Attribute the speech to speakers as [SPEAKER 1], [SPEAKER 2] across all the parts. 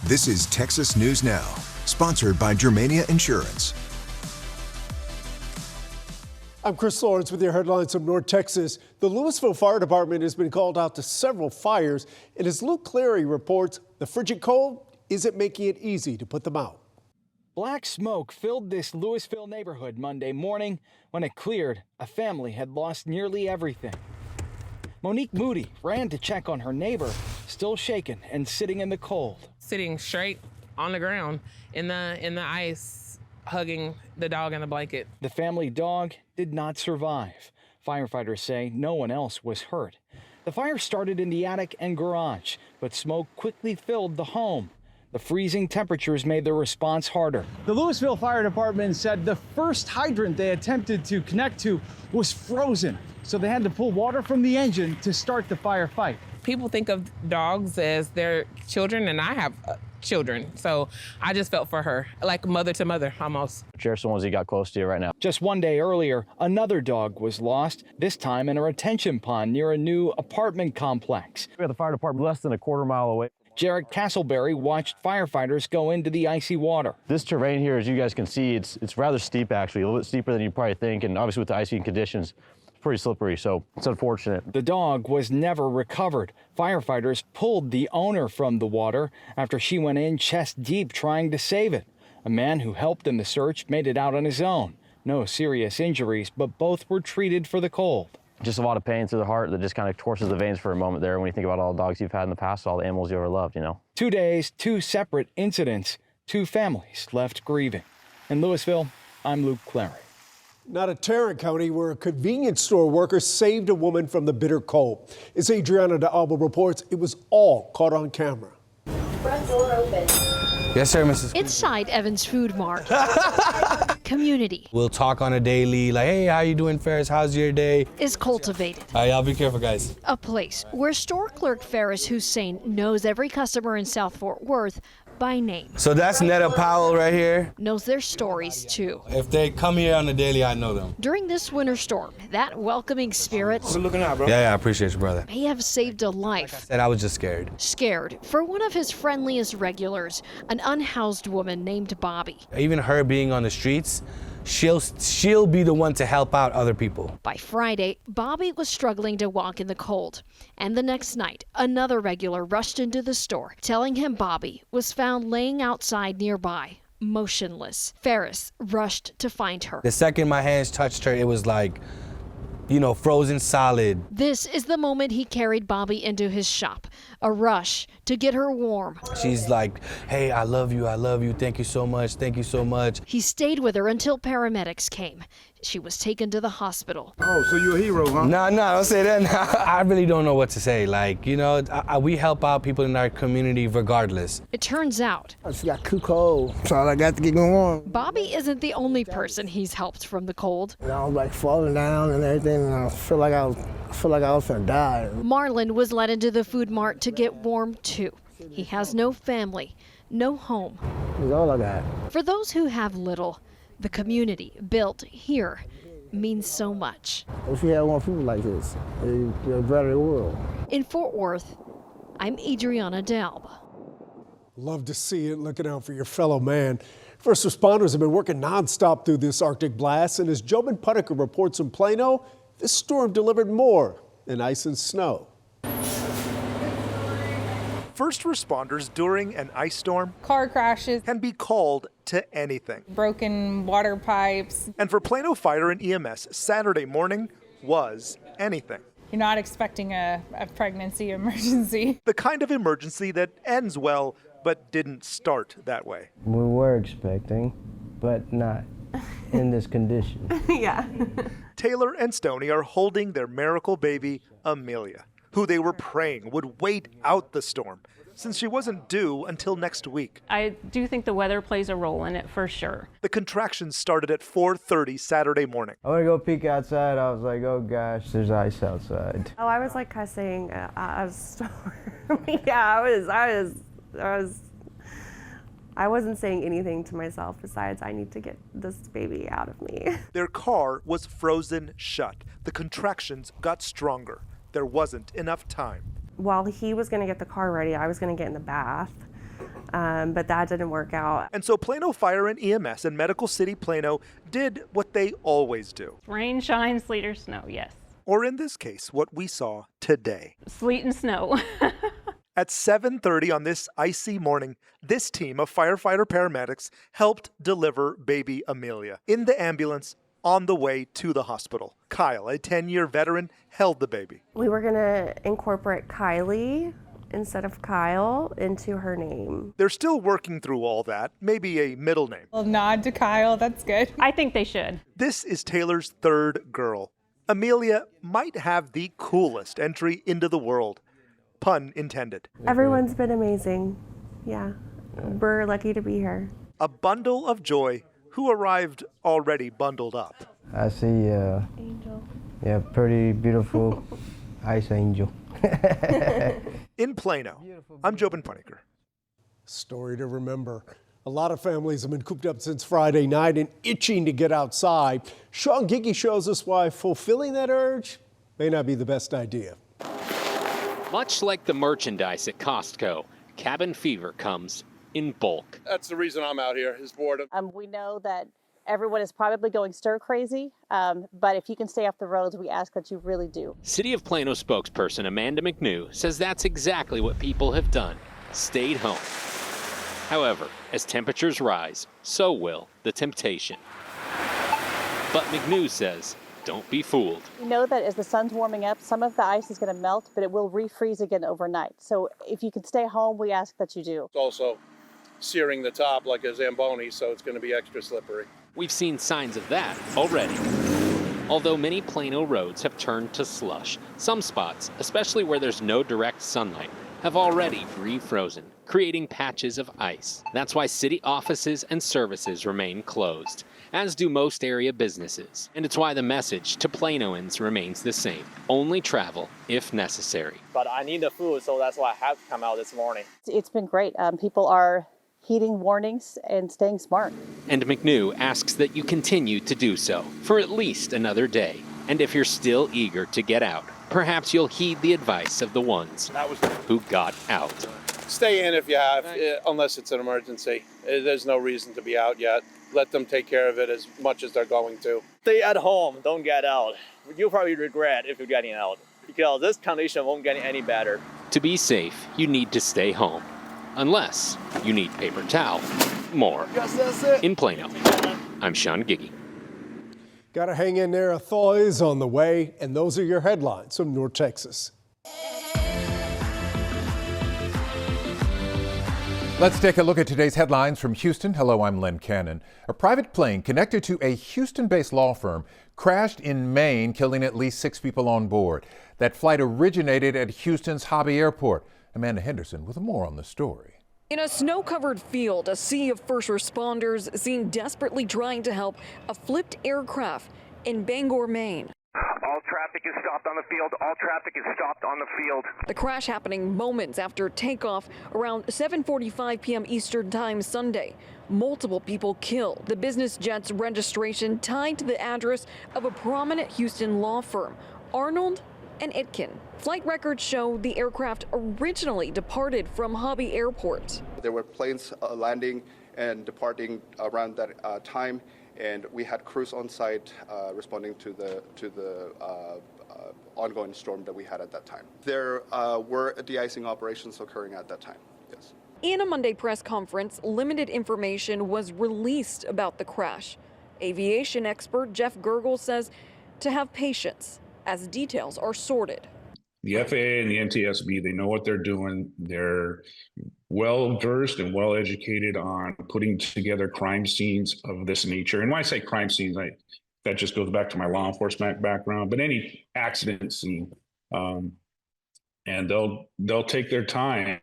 [SPEAKER 1] This is Texas News Now, sponsored by Germania Insurance.
[SPEAKER 2] I'm Chris Lawrence with your headlines from North Texas. The Louisville Fire Department has been called out to several fires, and as Luke Clary reports, the frigid cold isn't making it easy to put them out.
[SPEAKER 3] Black smoke filled this Louisville neighborhood Monday morning. When it cleared, a family had lost nearly everything. Monique Moody ran to check on her neighbor, still shaken and sitting in the cold.
[SPEAKER 4] Sitting straight on the ground in the ice, hugging the dog in the blanket.
[SPEAKER 3] The family dog did not survive. Firefighters say no one else was hurt. The fire started in the attic and garage, but smoke quickly filled the home. The freezing temperatures made the response harder. The Louisville Fire Department said the first hydrant they attempted to connect to was frozen, so they had to pull water from the engine to start the firefight.
[SPEAKER 4] People think of dogs as their children, and I have children, so I just felt for her, like mother to mother almost.
[SPEAKER 5] Sheriff's the ones he got close to right now.
[SPEAKER 3] Just one day earlier, another dog was lost, this time in a retention pond near a new apartment complex.
[SPEAKER 5] We have the fire department less than a quarter mile away.
[SPEAKER 3] Jarrett Castleberry watched firefighters go into the icy water.
[SPEAKER 5] This terrain here, as you guys can see, it's rather steep actually, a little bit steeper than you probably think, and obviously with the icy conditions, it's pretty slippery, so it's unfortunate.
[SPEAKER 3] The dog was never recovered. Firefighters pulled the owner from the water after she went in chest deep trying to save it. A man who helped in the search made it out on his own. No serious injuries, but both were treated for the cold.
[SPEAKER 5] Just a lot of pain through the heart that just kind of torches the veins for a moment there when you think about all the dogs you've had in the past, all the animals you ever loved, you know.
[SPEAKER 3] 2 days, 2 separate incidents, 2 families left grieving. In Louisville, I'm Luke Clary.
[SPEAKER 2] Not at Tarrant County, where a convenience store worker saved a woman from the bitter cold. As Adriana de Alba reports, it was all caught on camera.
[SPEAKER 6] Front door open.
[SPEAKER 7] Yes, sir, Mrs.
[SPEAKER 6] Inside Evans Food Mart. Community.
[SPEAKER 7] We'll talk on a daily, like, hey, how you doing, Ferris? How's your day?
[SPEAKER 6] Is cultivated.
[SPEAKER 7] All right, y'all be careful, guys.
[SPEAKER 6] A place where store clerk Ferris Hussein knows every customer in South Fort Worth by name.
[SPEAKER 7] So that's Netta Powell right here.
[SPEAKER 6] Knows their stories too.
[SPEAKER 7] If they come here on a daily, I know them.
[SPEAKER 6] During this winter storm, that welcoming spirit
[SPEAKER 7] Good looking out, bro. Yeah, I appreciate you, brother.
[SPEAKER 6] may have saved a life.
[SPEAKER 7] And I was just scared.
[SPEAKER 6] Scared for one of his friendliest regulars, an unhoused woman named Bobby.
[SPEAKER 7] Even her being on the streets, she'll be the one to help out other people.
[SPEAKER 6] By Friday, Bobby was struggling to walk in the cold. And the next night, another regular rushed into the store, telling him Bobby was found laying outside nearby, motionless. Ferris rushed to find her.
[SPEAKER 7] The second my hands touched her, it was like, you know, frozen solid.
[SPEAKER 6] This is the moment he carried Bobby into his shop, a rush to get her warm.
[SPEAKER 7] She's like, hey, I love you, thank you so much, thank you so much.
[SPEAKER 6] He stayed with her until paramedics came. She was taken to the hospital.
[SPEAKER 8] Oh, so you're a hero, huh?
[SPEAKER 7] No, don't say that now. I really don't know what to say. Like, you know, we help out people in our community regardless.
[SPEAKER 6] It turns out,
[SPEAKER 8] I just got too cold. That's all I got to get going on.
[SPEAKER 6] Bobby isn't the only person he's helped from the cold.
[SPEAKER 8] And I was like falling down and everything, and I feel like I was gonna die.
[SPEAKER 6] Marlon was led into the food mart to get warm too. He has no family, no home.
[SPEAKER 8] That's all I got.
[SPEAKER 6] For those who have little, the community built here means so much.
[SPEAKER 8] If we had more people like this, it'd be a better world.
[SPEAKER 6] In Fort Worth, I'm Adriana de Alba.
[SPEAKER 2] Love to see it, looking out for your fellow man. First responders have been working nonstop through this Arctic blast, and as Jobin Puttiker reports in Plano, this storm delivered more than ice and snow.
[SPEAKER 9] First responders during an ice storm,
[SPEAKER 10] car crashes,
[SPEAKER 9] can be called to anything.
[SPEAKER 10] broken water pipes.
[SPEAKER 9] And for Plano Fire and EMS, Saturday morning was anything.
[SPEAKER 10] You're not expecting a pregnancy emergency.
[SPEAKER 9] The kind of emergency that ends well, but didn't start that way.
[SPEAKER 11] We were expecting, but not in this condition.
[SPEAKER 10] Yeah.
[SPEAKER 9] Taylor and Stoney are holding their miracle baby, Amelia, who they were praying would wait out the storm, since she wasn't due until next week.
[SPEAKER 12] I do think the weather plays a role in it for sure.
[SPEAKER 9] The contractions started at 4:30 Saturday morning.
[SPEAKER 11] I went to go peek outside. I was like, oh gosh, there's ice outside.
[SPEAKER 13] Oh, I was like cussing at a store. Yeah, I wasn't saying anything to myself besides I need to get this baby out of me.
[SPEAKER 9] Their car was frozen shut. The contractions got stronger. There wasn't enough time.
[SPEAKER 13] While he was going to get the car ready, I was going to get in the bath but that didn't work out.
[SPEAKER 9] And so Plano Fire and EMS and Medical City Plano did what they always do.
[SPEAKER 12] Rain, shine, sleet, or snow, yes.
[SPEAKER 9] Or in this case, what we saw today.
[SPEAKER 12] Sleet and snow.
[SPEAKER 9] At 7:30 on this icy morning, this team of firefighter paramedics helped deliver baby Amelia in the ambulance on the way to the hospital. Kyle, a 10-year veteran, held the baby.
[SPEAKER 13] We were gonna incorporate Kylie instead of Kyle into her name.
[SPEAKER 9] They're still working through all that, maybe a middle name.
[SPEAKER 10] Well, nod to Kyle, that's good.
[SPEAKER 12] I think they should.
[SPEAKER 9] This is Taylor's third girl. Amelia might have the coolest entry into the world. Pun intended.
[SPEAKER 13] Everyone's been amazing. Yeah, we're lucky to be here.
[SPEAKER 9] A bundle of joy who arrived already bundled up.
[SPEAKER 11] I see angel. Yeah, pretty beautiful ice angel.
[SPEAKER 9] In Plano, I'm Jobin Puniker.
[SPEAKER 2] Story to remember. A lot of families have been cooped up since Friday night and itching to get outside. Sean Giggy shows us why fulfilling that urge may not be the best idea.
[SPEAKER 14] Much like the merchandise at Costco, cabin fever comes in bulk.
[SPEAKER 15] That's the reason I'm out here, is boredom.
[SPEAKER 16] We know that everyone is probably going stir crazy, but if you can stay off the roads, we ask that you really do.
[SPEAKER 14] City of Plano spokesperson Amanda McNew says that's exactly what people have done, stayed home. However, as temperatures rise, so will the temptation. But McNew says, don't be fooled.
[SPEAKER 16] We know that as the sun's warming up, some of the ice is going to melt, but it will refreeze again overnight. So if you can stay home, we ask that you do.
[SPEAKER 15] It's also searing the top like a Zamboni, so it's going to be extra slippery.
[SPEAKER 14] We've seen signs of that already. Although many Plano roads have turned to slush, some spots, especially where there's no direct sunlight, have already refrozen, creating patches of ice. That's why city offices and services remain closed, as do most area businesses. And it's why the message to Planoans remains the same. Only travel if necessary.
[SPEAKER 17] But I need the food, so that's why I have to come out this morning.
[SPEAKER 16] It's been great. People are heeding warnings and staying smart.
[SPEAKER 14] And McNew asks that you continue to do so for at least another day. And if you're still eager to get out, perhaps you'll heed the advice of the ones who got out.
[SPEAKER 15] Stay in if you have, unless it's an emergency. There's no reason to be out yet. Let them take care of it as much as they're going to.
[SPEAKER 17] Stay at home, don't get out. You'll probably regret if you're getting out, because this condition won't get any better.
[SPEAKER 14] To be safe, you need to stay home. Unless you need paper towel. More.
[SPEAKER 2] Yes, that's it.
[SPEAKER 14] In Plano, I'm Sean Giggy.
[SPEAKER 2] Gotta hang in there, a thaw is on the way, and those are your headlines from North Texas.
[SPEAKER 18] Let's take a look at today's headlines from Houston. Hello, I'm Len Cannon. A private plane connected to a Houston-based law firm crashed in Maine, killing at least 6 people on board. That flight originated at Houston's Hobby Airport. Amanda Henderson with more on the story.
[SPEAKER 19] In a snow-covered field, a sea of first responders seen desperately trying to help a flipped aircraft in Bangor, Maine.
[SPEAKER 20] All traffic is stopped on the field. All traffic is stopped on the field.
[SPEAKER 19] The crash happening moments after takeoff around 7:45 p.m. Eastern Time Sunday. Multiple people killed. The business jet's registration tied to the address of a prominent Houston law firm, Arnold and Itkin. Flight records show the aircraft originally departed from Hobby Airport.
[SPEAKER 21] There were planes landing and departing around that time, and we had crews on site responding to the ongoing storm that we had at that time. There were deicing operations occurring at that time, yes.
[SPEAKER 19] In a Monday press conference, limited information was released about the crash. Aviation expert Jeff Gergel says to have patience as details are sorted.
[SPEAKER 22] The FAA and the NTSB, they know what they're doing. They're well versed and well educated on putting together crime scenes of this nature. And when I say crime scenes, that just goes back to my law enforcement background, but any accident scene, and they'll take their time.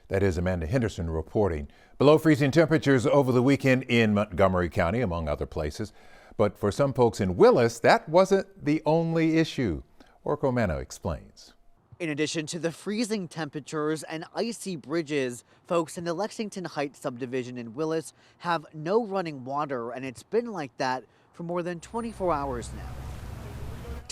[SPEAKER 18] That is Amanda Henderson reporting. Below freezing temperatures over the weekend in Montgomery County, among other places. But for some folks in Willis, that wasn't the only issue. Orko Mano explains.
[SPEAKER 23] In addition to the freezing temperatures and icy bridges, folks in the Lexington Heights subdivision in Willis have no running water, and it's been like that for more than 24 hours now.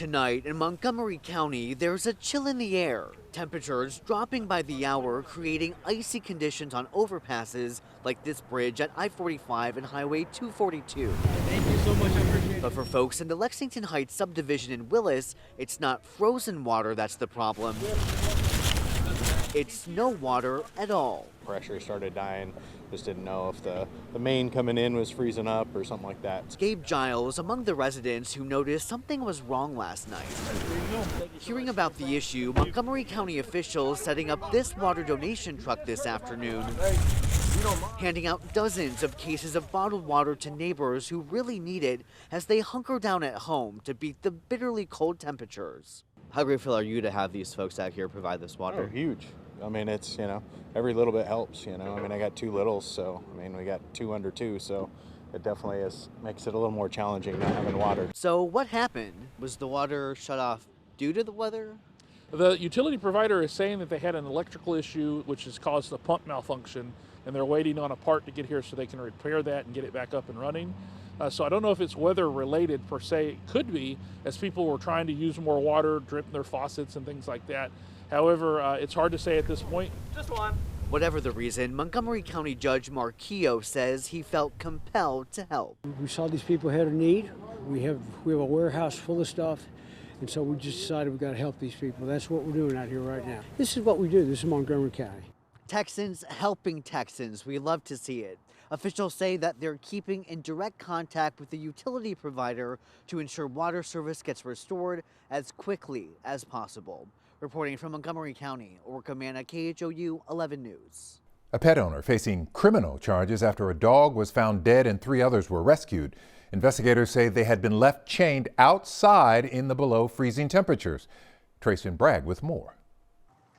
[SPEAKER 23] Tonight in Montgomery County, there's a chill in the air. Temperatures dropping by the hour, creating icy conditions on overpasses like this bridge at I-45 and Highway 242.
[SPEAKER 1] Thank you so much, I appreciate it.
[SPEAKER 23] But for folks in the Lexington Heights subdivision in Willis, it's not frozen water that's the problem. It's no water at all.
[SPEAKER 4] Pressure started dying. Just didn't know if the main coming in was freezing up or something like that.
[SPEAKER 23] Gabe Giles among the residents who noticed something was wrong last night. Hearing about the issue, Montgomery County officials setting up this water donation truck this afternoon, handing out dozens of cases of bottled water to neighbors who really need it as they hunker down at home to beat the bitterly cold temperatures. How grateful are you to have these folks out here provide this water?
[SPEAKER 4] Oh, huge. I mean, it's, every little bit helps, I mean, I got 2 littles, so, we got 2 under 2, so it definitely makes it a little more challenging not having water.
[SPEAKER 23] So what happened? Was the water shut off due to the weather?
[SPEAKER 5] The utility provider is saying that they had an electrical issue which has caused a pump malfunction, and they're waiting on a part to get here so they can repair that and get it back up and running. So I don't know if it's weather related per se. It could be, as people were trying to use more water, dripping their faucets and things like that. However, it's hard to say at this point.
[SPEAKER 23] Just one. Whatever the reason, Montgomery County Judge Marquillo says he felt compelled to help.
[SPEAKER 1] We saw these people had a need. We have a warehouse full of stuff, and so we just decided we've got to help these people. That's what we're doing out here right now. This is what we do. This is Montgomery County.
[SPEAKER 23] Texans helping Texans. We love to see it. Officials say that they're keeping in direct contact with the utility provider to ensure water service gets restored as quickly as possible. Reporting from Montgomery County, Orca Manna, KHOU 11 News.
[SPEAKER 18] A pet owner facing criminal charges after a dog was found dead and 3 others were rescued. Investigators say they had been left chained outside in the below freezing temperatures. Trace and Bragg with more.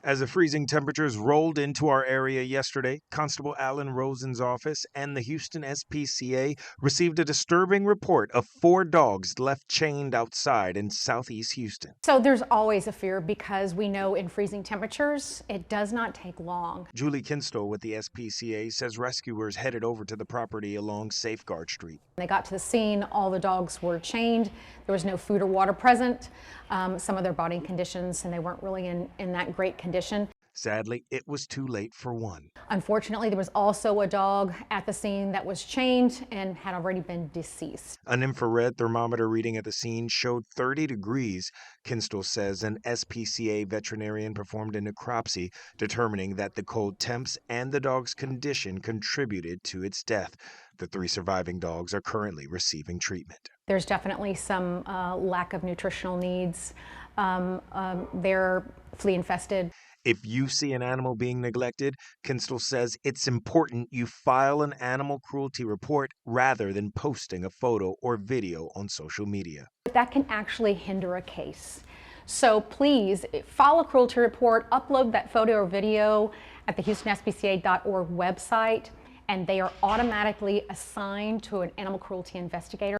[SPEAKER 24] As the freezing temperatures rolled into our area yesterday, Constable Alan Rosen's office and the Houston SPCA received a disturbing report of 4 dogs left chained outside in southeast Houston.
[SPEAKER 25] So there's always a fear because we know in freezing temperatures, it does not take long.
[SPEAKER 24] Julie Kinstall with the SPCA says rescuers headed over to the property along Safeguard Street.
[SPEAKER 25] They got to the scene, all the dogs were chained. There was no food or water present. Some of their body conditions, and they weren't really in that great condition.
[SPEAKER 24] Sadly, it was too late for one.
[SPEAKER 25] Unfortunately, there was also a dog at the scene that was chained and had already been deceased.
[SPEAKER 24] An infrared thermometer reading at the scene showed 30 degrees. Kinstall says an SPCA veterinarian performed a necropsy, determining that the cold temps and the dog's condition contributed to its death. The 3 surviving dogs are currently receiving treatment.
[SPEAKER 25] There's definitely some lack of nutritional needs. They're flea infested.
[SPEAKER 24] If you see an animal being neglected, Kinstall says it's important you file an animal cruelty report rather than posting a photo or video on social media.
[SPEAKER 25] That can actually hinder a case. So please file a cruelty report, upload that photo or video at the HoustonSPCA.org website, and they are automatically assigned to an animal cruelty investigator.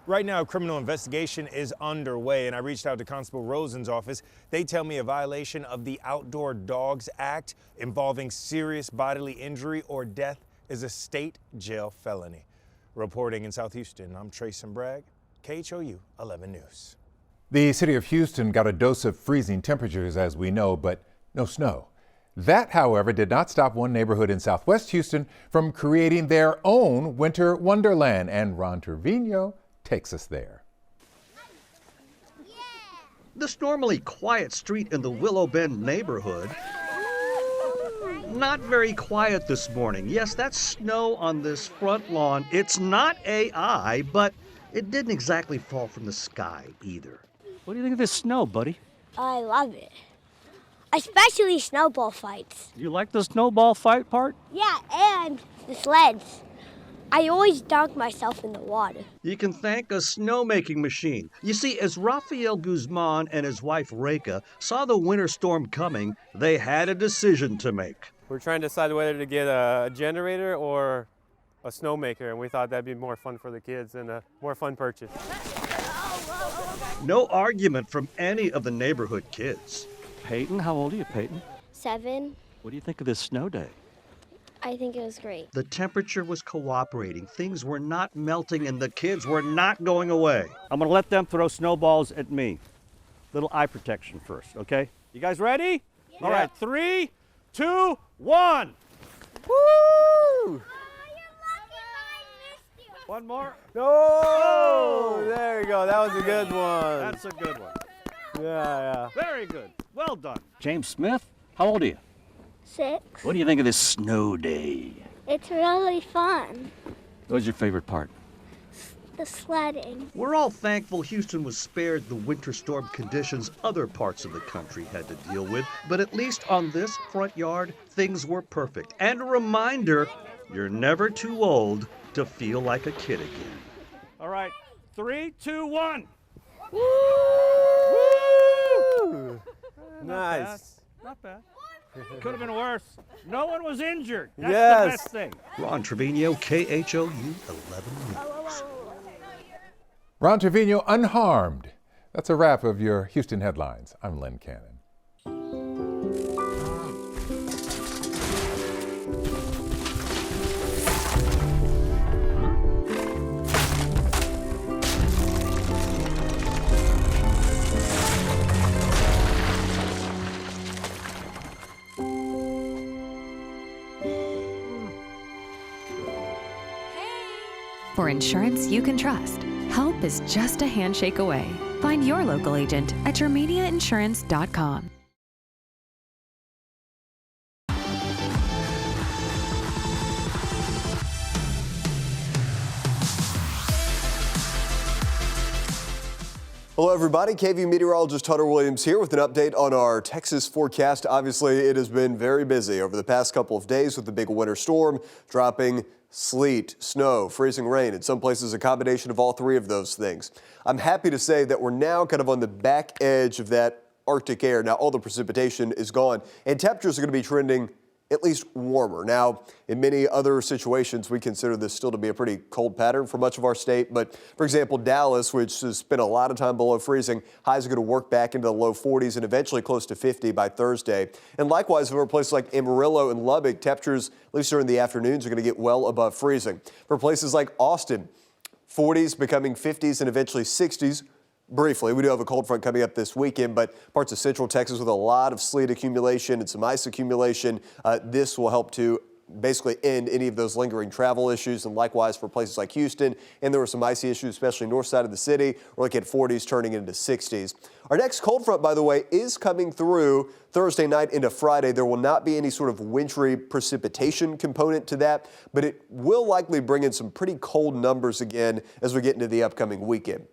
[SPEAKER 24] Right now, a criminal investigation is underway, and I reached out to Constable Rosen's office. They tell me a violation of the Outdoor Dogs Act involving serious bodily injury or death is a state jail felony. Reporting in South Houston, I'm Trace and Bragg, KHOU 11 News.
[SPEAKER 18] The city of Houston got a dose of freezing temperatures, as we know, but no snow. That, however, did not stop one neighborhood in Southwest Houston from creating their own winter wonderland, and Ron Trevino takes us there.
[SPEAKER 26] This normally quiet street in the Willow Bend neighborhood, not very quiet this morning. Yes, that's snow on this front lawn. It's not AI, but it didn't exactly fall from the sky either.
[SPEAKER 27] What do you think of this snow, buddy?
[SPEAKER 28] I love it. Especially snowball fights.
[SPEAKER 27] You like the snowball fight part?
[SPEAKER 28] Yeah, and the sleds. I always dunk myself in the water.
[SPEAKER 26] You can thank a snowmaking machine. You see, as Rafael Guzman and his wife Reka saw the winter storm coming, they had a decision to make.
[SPEAKER 29] We're trying to decide whether to get a generator or a snowmaker, and we thought that'd be more fun for the kids and a more fun purchase.
[SPEAKER 26] No argument from any of the neighborhood kids.
[SPEAKER 27] Peyton, how old are you, Peyton?
[SPEAKER 28] 7.
[SPEAKER 27] What do you think of this snow day?
[SPEAKER 28] I think it was great.
[SPEAKER 26] The temperature was cooperating, things were not melting, and the kids were not going away.
[SPEAKER 27] I'm going to let them throw snowballs at me. Little eye protection first, okay? You guys ready? Yeah. All right, 3, 2, 1. Woo! One more.
[SPEAKER 29] Oh, there you go. That was a good one.
[SPEAKER 27] That's a good one.
[SPEAKER 29] Yeah.
[SPEAKER 27] Very good. Well done. James Smith, how old are you?
[SPEAKER 28] 6.
[SPEAKER 27] What do you think of this snow day?
[SPEAKER 28] It's really fun.
[SPEAKER 27] What was your favorite part?
[SPEAKER 28] The sledding.
[SPEAKER 26] We're all thankful Houston was spared the winter storm conditions other parts of the country had to deal with, but at least on this front yard, things were perfect. And a reminder, you're never too old to feel like a kid again.
[SPEAKER 27] All right, 3, 2, 1.
[SPEAKER 29] Woo! Nice.
[SPEAKER 27] Not bad. Could have been worse. No one was injured. That's
[SPEAKER 29] Yes.
[SPEAKER 27] the best thing.
[SPEAKER 26] Ron Trevino, KHOU 11 News.
[SPEAKER 18] Ron Trevino unharmed. That's a wrap of your Houston headlines. I'm Len Cannon.
[SPEAKER 3] For insurance you can trust, help is just a handshake away. Find your local agent at yourmediainsurance.com.
[SPEAKER 6] Hello everybody, KVUE meteorologist Hunter Williams here with an update on our Texas forecast. Obviously it has been very busy over the past couple of days with the big winter storm dropping sleet, snow, freezing rain, in some places a combination of all three of those things. I'm happy to say that we're now kind of on the back edge of that Arctic air. Now all the precipitation is gone and temperatures are going to be trending at least warmer. Now, in many other situations, we consider this still to be a pretty cold pattern for much of our state. But for example, Dallas, which has spent a lot of time below freezing, highs are going to work back into the low 40s and eventually close to 50 by Thursday. And likewise, for places like Amarillo and Lubbock, temperatures, at least during the afternoons, are going to get well above freezing. For places like Austin, 40s becoming 50s and eventually 60s. Briefly, we do have a cold front coming up this weekend, but parts of central Texas with a lot of sleet accumulation and some ice accumulation. This will help to basically end any of those lingering travel issues, and likewise for places like Houston. And there were some icy issues, especially north side of the city. We're looking at 40s turning into 60s. Our next cold front, by the way, is coming through Thursday night into Friday. There will not be any sort of wintry precipitation component to that, but it will likely bring in some pretty cold numbers again as we get into the upcoming weekend.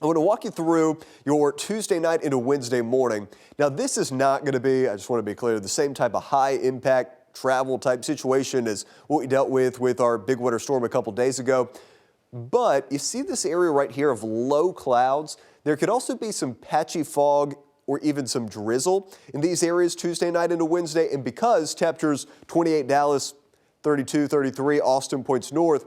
[SPEAKER 6] I want to walk you through your Tuesday night into Wednesday morning. Now, this is not going to be, I just want to be clear, the same type of high impact travel type situation as what we dealt with our big winter storm a couple days ago. But you see this area right here of low clouds. There could also be some patchy fog or even some drizzle in these areas Tuesday night into Wednesday. And because temperatures 28 Dallas, 32, 33, Austin points north,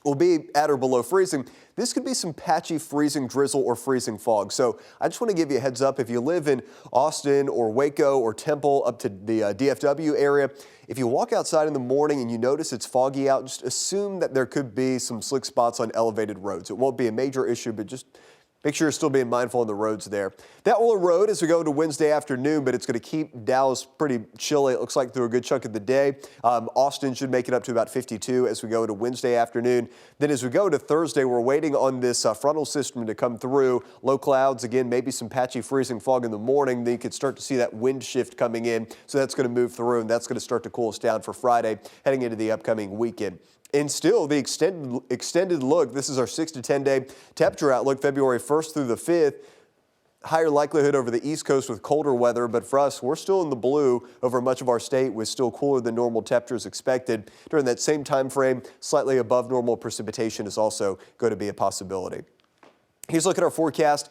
[SPEAKER 6] will be at or below freezing, this could be some patchy freezing drizzle or freezing fog. So I just want to give you a heads up. If you live in Austin or Waco or Temple up to the DFW area, if you walk outside in the morning and you notice it's foggy out, just assume that there could be some slick spots on elevated roads. It won't be a major issue, but just make sure you're still being mindful on the roads there. That will erode as we go to Wednesday afternoon, but it's going to keep Dallas pretty chilly, it looks like, through a good chunk of the day. Austin should make it up to about 52 as we go to Wednesday afternoon. Then as we go to Thursday, we're waiting on this frontal system to come through. Low clouds, again, maybe some patchy freezing fog in the morning. Then you could start to see that wind shift coming in. So that's going to move through, and that's going to start to cool us down for Friday, heading into the upcoming weekend. And still, the extended look, this is our 6 to 10 day temperature outlook, February 1st through the 5th. Higher likelihood over the East Coast with colder weather, but for us, we're still in the blue over much of our state with still cooler than normal temperatures expected. During that same time frame, slightly above normal precipitation is also going to be a possibility. Here's a look at our forecast.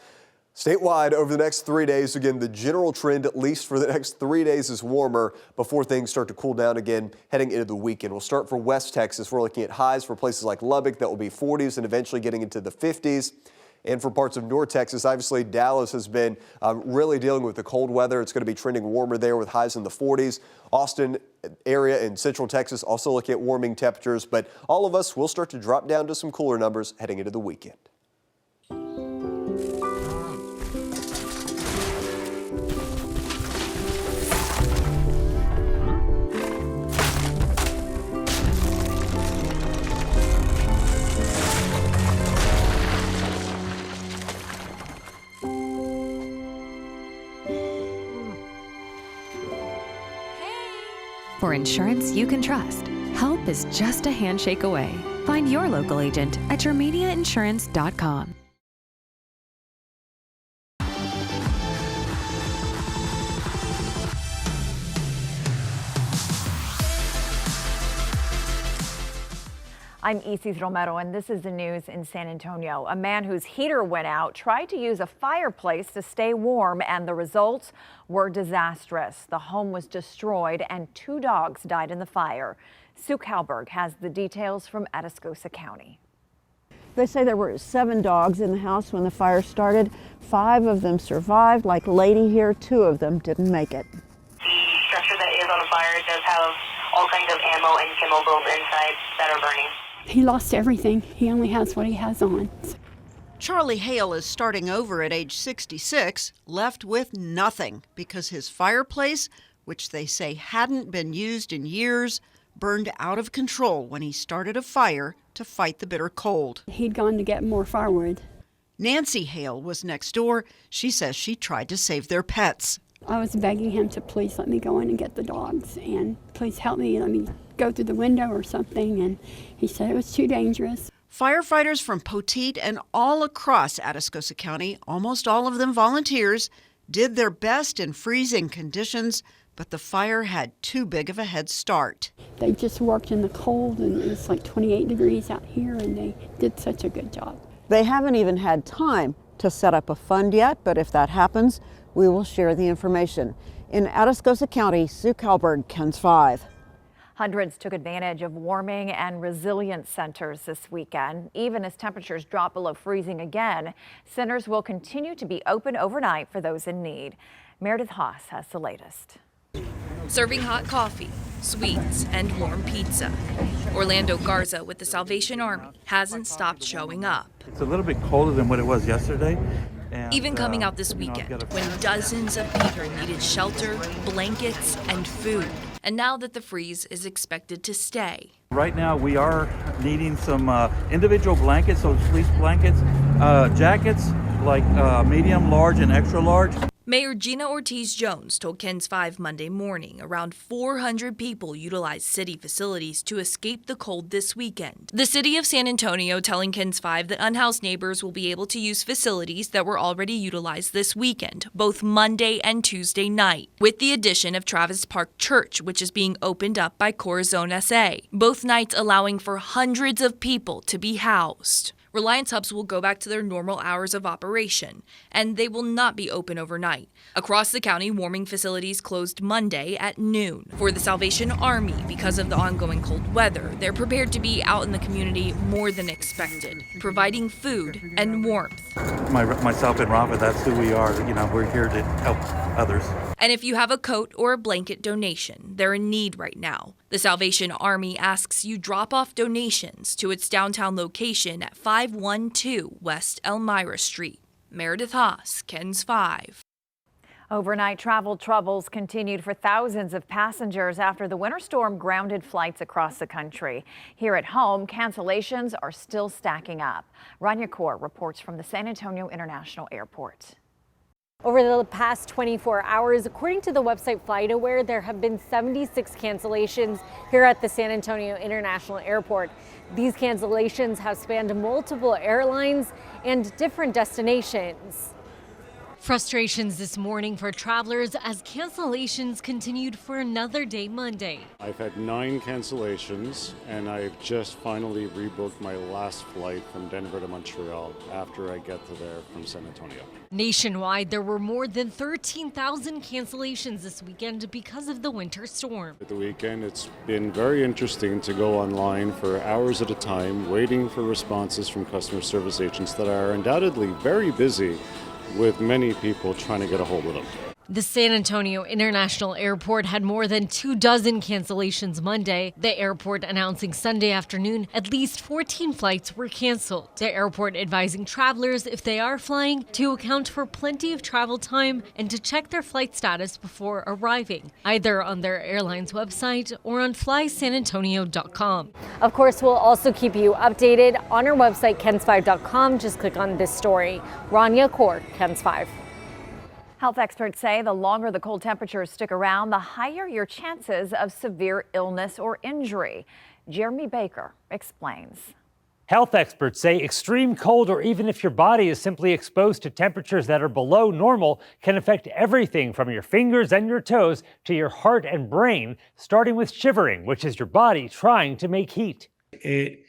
[SPEAKER 6] Statewide over the next 3 days, again, the general trend, at least for the next 3 days, is warmer before things start to cool down again heading into the weekend. We'll start for West Texas. We're looking at highs for places like Lubbock that will be 40s and eventually getting into the 50s. And for parts of North Texas, obviously Dallas has been really dealing with the cold weather. It's going to be trending warmer there with highs in the 40s. Austin area in Central Texas also looking at warming temperatures, but all of us will start to drop down to some cooler numbers heading into the weekend.
[SPEAKER 3] For insurance you can trust, help is just a handshake away. Find your local agent at urmediainsurance.com.
[SPEAKER 7] I'm Isis Romero, and this is the news in San Antonio. A man whose heater went out tried to use a fireplace to stay warm, and the results were disastrous. The home was destroyed, and 2 dogs died in the fire. Sue Kalberg has the details from Atcosa County.
[SPEAKER 8] They say there were 7 dogs in the house when the fire started. 5 of them survived, like Lady here. 2 of them didn't make it.
[SPEAKER 9] The structure that is on the fire does have all kinds of ammo and chemicals inside that are burning.
[SPEAKER 10] He lost everything. He only has what he has on.
[SPEAKER 11] Charlie Hale is starting over at age 66, left with nothing because his fireplace, which they say hadn't been used in years, burned out of control when he started a fire to fight the bitter cold.
[SPEAKER 10] He'd gone to get more firewood.
[SPEAKER 11] Nancy Hale was next door. She says she tried to save their pets.
[SPEAKER 10] I was begging him to please let me go in and get the dogs and please help me, let me go through the window or something, and he said it was too dangerous.
[SPEAKER 11] Firefighters from Poteet and all across Atcosa County, almost all of them volunteers, did their best in freezing conditions, but the fire had too big of a head start.
[SPEAKER 10] They just worked in the cold, and it was like 28 degrees out here, and they did such a good job.
[SPEAKER 8] They haven't even had time to set up a fund yet, but if that happens, we will share the information. In Atcosa County, Sue Kalberg, KENS 5.
[SPEAKER 7] Hundreds took advantage of warming and resilience centers this weekend. Even as temperatures drop below freezing again, centers will continue to be open overnight for those in need. Meredith Haas has the latest.
[SPEAKER 12] Serving hot coffee, sweets, and warm pizza. Orlando Garza with the Salvation Army hasn't stopped showing up.
[SPEAKER 13] It's a little bit colder than what it was yesterday.
[SPEAKER 12] Even coming out this weekend when dozens of people needed shelter, blankets, and food. And now that the freeze is expected to stay.
[SPEAKER 13] Right now we are needing some individual blankets, so fleece blankets, jackets like medium, large, and extra large.
[SPEAKER 12] Mayor Gina Ortiz-Jones told KENS 5 Monday morning around 400 people utilized city facilities to escape the cold this weekend. The city of San Antonio telling KENS 5 that unhoused neighbors will be able to use facilities that were already utilized this weekend, both Monday and Tuesday night, with the addition of Travis Park Church, which is being opened up by Corazon SA, both nights allowing for hundreds of people to be housed. Reliance hubs will go back to their normal hours of operation, and they will not be open overnight. Across the county, warming facilities closed Monday at noon. For the Salvation Army, because of the ongoing cold weather, they're prepared to be out in the community more than expected, providing food and warmth.
[SPEAKER 13] Myself and Rafa, that's who we are. You know, we're here to help others.
[SPEAKER 12] And if you have a coat or a blanket donation, they're in need right now. The Salvation Army asks you drop off donations to its downtown location at 512 West Elmira Street. Meredith Haas, KENS 5.
[SPEAKER 7] Overnight travel troubles continued for thousands of passengers after the winter storm grounded flights across the country. Here at home, cancellations are still stacking up. Rania Kaur reports from the San Antonio International Airport.
[SPEAKER 15] Over the past 24 hours, according to the website FlightAware, there have been 76 cancellations here at the San Antonio International Airport. These cancellations have spanned multiple airlines and different destinations. Frustrations this morning for travelers as cancellations continued for another day Monday.
[SPEAKER 2] I've had 9 cancellations, and I've just finally rebooked my last flight from Denver to Montreal after I get to there from San Antonio.
[SPEAKER 15] Nationwide, there were more than 13,000 cancellations this weekend because of the winter storm.
[SPEAKER 2] At the weekend, it's been very interesting to go online for hours at a time, waiting for responses from customer service agents that are undoubtedly very busy, with many people trying to get a hold of them.
[SPEAKER 15] The San Antonio International Airport had more than 24 cancellations Monday. The airport announcing Sunday afternoon at least 14 flights were canceled. The airport advising travelers, if they are flying, to account for plenty of travel time and to check their flight status before arriving, either on their airline's website or on flysanantonio.com. Of course, we'll also keep you updated on our website, kens5.com. Just click on this story. Rania Kaur, KENS 5.
[SPEAKER 7] Health experts say the longer the cold temperatures stick around, the higher your chances of severe illness or injury. Jeremy Baker explains.
[SPEAKER 4] Health experts say extreme cold, or even if your body is simply exposed to temperatures that are below normal, can affect everything from your fingers and your toes to your heart and brain, starting with shivering, which is your body trying to make heat.
[SPEAKER 14] It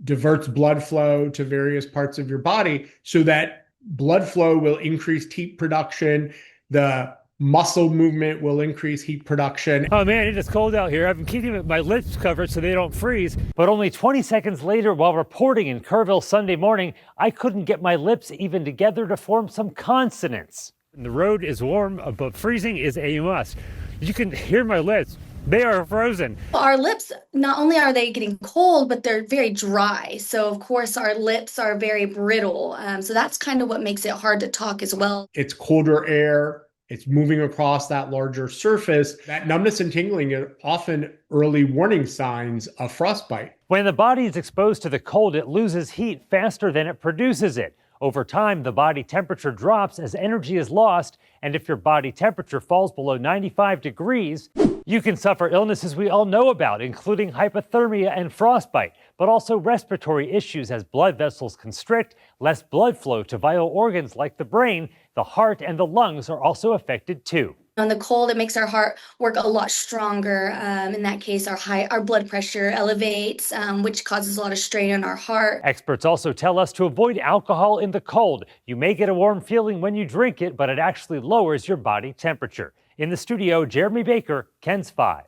[SPEAKER 14] diverts blood flow to various parts of your body so that blood flow will increase heat production. The muscle movement will increase heat production.
[SPEAKER 4] Oh man, it is cold out here. I've been keeping my lips covered so they don't freeze. But only 20 seconds later, while reporting in Kerrville Sunday morning, I couldn't get my lips even together to form some consonants. The road is warm, but freezing is a must. You can hear my lips. They are frozen.
[SPEAKER 16] Our lips, not only are they getting cold, but they're very dry. So of course our lips are very brittle. So that's kind of what makes it hard to talk as well.
[SPEAKER 14] It's colder air. It's moving across that larger surface. That numbness and tingling are often early warning signs of frostbite.
[SPEAKER 4] When the body is exposed to the cold, it loses heat faster than it produces it. Over time, the body temperature drops as energy is lost, and if your body temperature falls below 95 degrees, you can suffer illnesses we all know about, including hypothermia and frostbite, but also respiratory issues as blood vessels constrict, less blood flow to vital organs like the brain, the heart, and the lungs are also affected too.
[SPEAKER 16] On the cold, it makes our heart work a lot stronger. In that case, our blood pressure elevates, which causes a lot of strain on our heart.
[SPEAKER 4] Experts also tell us to avoid alcohol in the cold. You may get a warm feeling when you drink it, but it actually lowers your body temperature. In the studio, Jeremy Baker, KENS 5.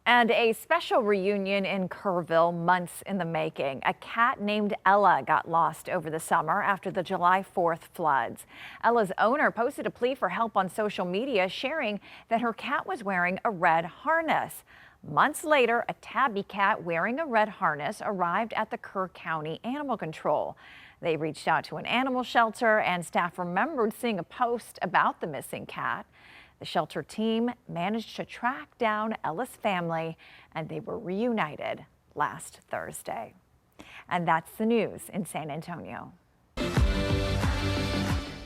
[SPEAKER 7] And a special reunion in Kerrville, months in the making. A cat named Ella got lost over the summer after the July 4th floods. Ella's owner posted a plea for help on social media, sharing that her cat was wearing a red harness. Months later, a tabby cat wearing a red harness arrived at the Kerr County Animal Control. They reached out to an animal shelter, and staff remembered seeing a post about the missing cat. The shelter team managed to track down Ella's family, and they were reunited last Thursday. And that's the news in San Antonio.